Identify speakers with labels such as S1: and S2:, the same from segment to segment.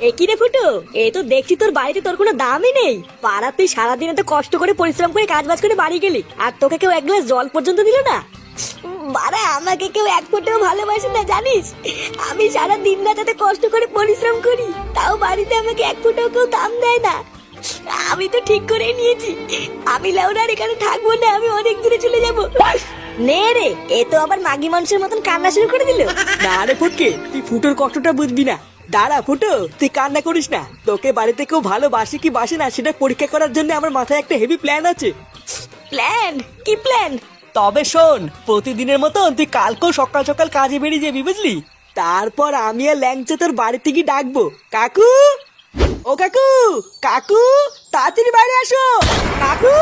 S1: একই রে ফুটো, এ তো দেখছি তোর বাড়িতে তোর কোনো দামই নেই। পাড়া তুই সারাদিন এত কষ্ট করে পরিশ্রম করে কাজ বাজ করে বাড়ি গেলি, আর তোকে কেউ এক গ্লাস জল পর্যন্ত দিল না। বাড়া, আমাকে কেউ এক ফোঁটাও ভালোবাসে না জানিস। আমি সারা দিন রাত এত কষ্ট করে পরিশ্রম করি, তাও বাড়িতে আমাকে এক ফোঁটাও কেউ দাম দেয় না। আমি তো ঠিক করে নিয়েছি, আমি লাউরার এখানে থাকবো না, আমি অনেক দূরে চলে যাবো। নে রে, এ তো আবার মাগি মানুষের মতন কান্না শুরু করে দিল।
S2: না রে ফুটকে, তুই ফুটোর কষ্টটা বুঝবি না। দাঁড়া ফুটো, তুই কান্না করিস না। তোকে বাড়িতে কেউ ভালোবাসে কি বাসে না সেটা পরীক্ষা করার জন্য আমার মাথায় একটা হেভি প্ল্যান আছে।
S1: প্ল্যান? কি প্ল্যান?
S2: তবে শোন, প্রতিদিনের মতন তুই কালকেও সকাল সকাল কাজে বেরিয়ে যাবি, বুঝলি? তারপর আমি আর ল্যাংচা তোর বাড়িতে গিয়ে ডাকবো, কাকু ও কাকু, কাকু তাড়াতাড়ি বাইরে আসো, কাকু।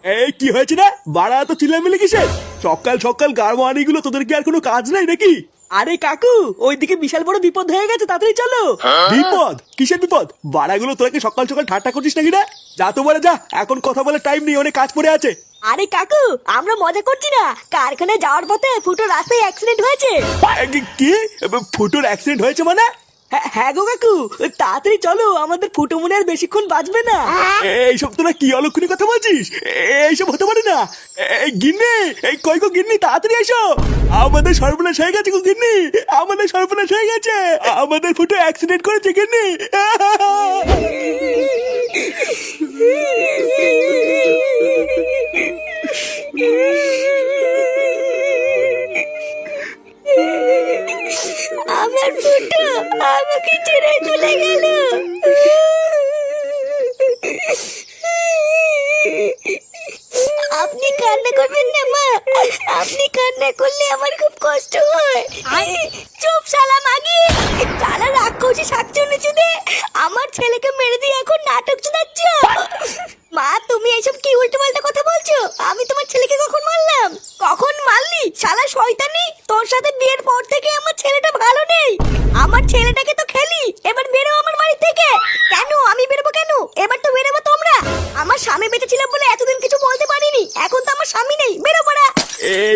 S3: এই কি হয়েছে না বাড়া, তো চিল্লামিল্লি কিসের? সকাল সকাল গাড়ওয়ানি গুলো, তোদের কি আর কোনো কাজ নাই নাকি?
S2: আরে কাকু, ওইদিকে বিশাল বড় বিপদ হয়ে গেছে, তাড়াতাড়ি চলো।
S3: বিপদ? কিসের বিপদ? বাড়াগুলো তোরা কি সকাল সকাল ঠাট্টা করছিস নাকি? না যা তো বলে যা, এখন কথা বলে টাইম নেই, অনেক কাজ পড়ে আছে।
S1: আরে কাকু, আমরা মজা করছি না। কারখানায় যাওয়ার পথে ফুটো রাস্তায় অ্যাক্সিডেন্ট হয়েছে।
S3: কি? ফুটোর অ্যাক্সিডেন্ট হয়েছে মানে?
S2: হ্যাঁ গো কাকু, তাড়াতাড়ি চলো, আমাদের ফুটো মনে আর বেশিক্ষণ বাঁচবে না।
S3: এইসব তোরা কি অলক্ষণী কথা বলছিস? এইসব হতে পারে না। এই গিন্নি, এই কই গো গিন্নি, তাড়াতাড়ি এসো। আমাদের সর্বনাশ হয়ে গেছে গো গিন্নি, আমাদের সর্বনাশ হয়ে গেছে। আমাদের ফুটো অ্যাক্সিডেন্ট করেছে গিন্নি।
S1: আমার ফুটো আমাকে ছেড়ে চলে গেল। আপনি কান্না করবেন না মা, আপনি কান্না করলে আমার খুব কষ্ট হয়। চুপ শালা মাগি, শালা রাক্ষসী শাকচুন্নি চুদে, আমার ছেলেকে মেরে দিয়ে এখন নাটক শোনাচ্ছ। মা, তুমি এইসব কি উল্টোপাল্টা কথা বলছো? আমি তোমার ছেলেকে কখন মারলাম? কখন মারলি শালা শয়তানি? তোর সাথে বিয়ের পর থেকে আমার ছেলেটা ভালো নেই। আমার ছেলেটাকে তো খেলি, এবার বেরো আমার বাড়ি থেকে। কেন আমি বেরোবো কেন? এবার তো বেরোবো তোমরা। আমার স্বামী বেঁচে ছিল বলে এতদিন কিছু বলতে পারিনি, এখন তো আমার স্বামী নেই, বেরো পড়া।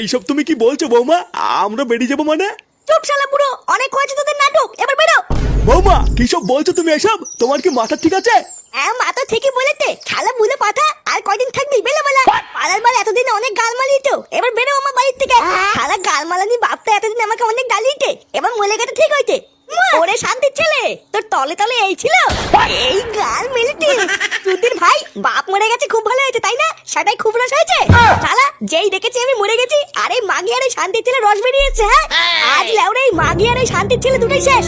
S3: এইসব তুমি কি বলছো বৌমা? আমরা বেরিয়ে যাবো মানে?
S1: চুপ শালা বুড়ো, অনেক হয়েছে তোদের নাটক, এবার বেরো।
S3: বৌমা কি সব বলছো তুমি এসব? তোমার কি মাথা ঠিক আছে?
S1: হ্যাঁ, মা তো ঠিকই বলেছে। শালা বুঝে পাঠা, আর কয়দিন থাকবি? বেলা বেলা পালার বার এতদিন অনেক গাল মালিয়ে তো, এবার বেরো আমার বাড়ির থেকে। শালা গাল মালানি বাপটা এতদিন আমাকে অনেক গালিয়েছে, এবার মলে গেছে ঠিক হয়েছে। ওরে শান্তির ছেলে, তোর তলে তলে এই ছিল, এই গাল মেলেছে। তুদির ভাই বাপ মরে গেছে, খুব ভালো হয়েছে তাই না? সেটাই খুব রস হয়েছে। শালা যেই দেখেছি আমি মরে গেছি, আর এই মাগি আর এই শান্তির ছেলে রস বেরিয়েছে। হ্যাঁ, আজ লেওরে এই মাগি আর এই শান্তির ছেলে দুটোই শেষ।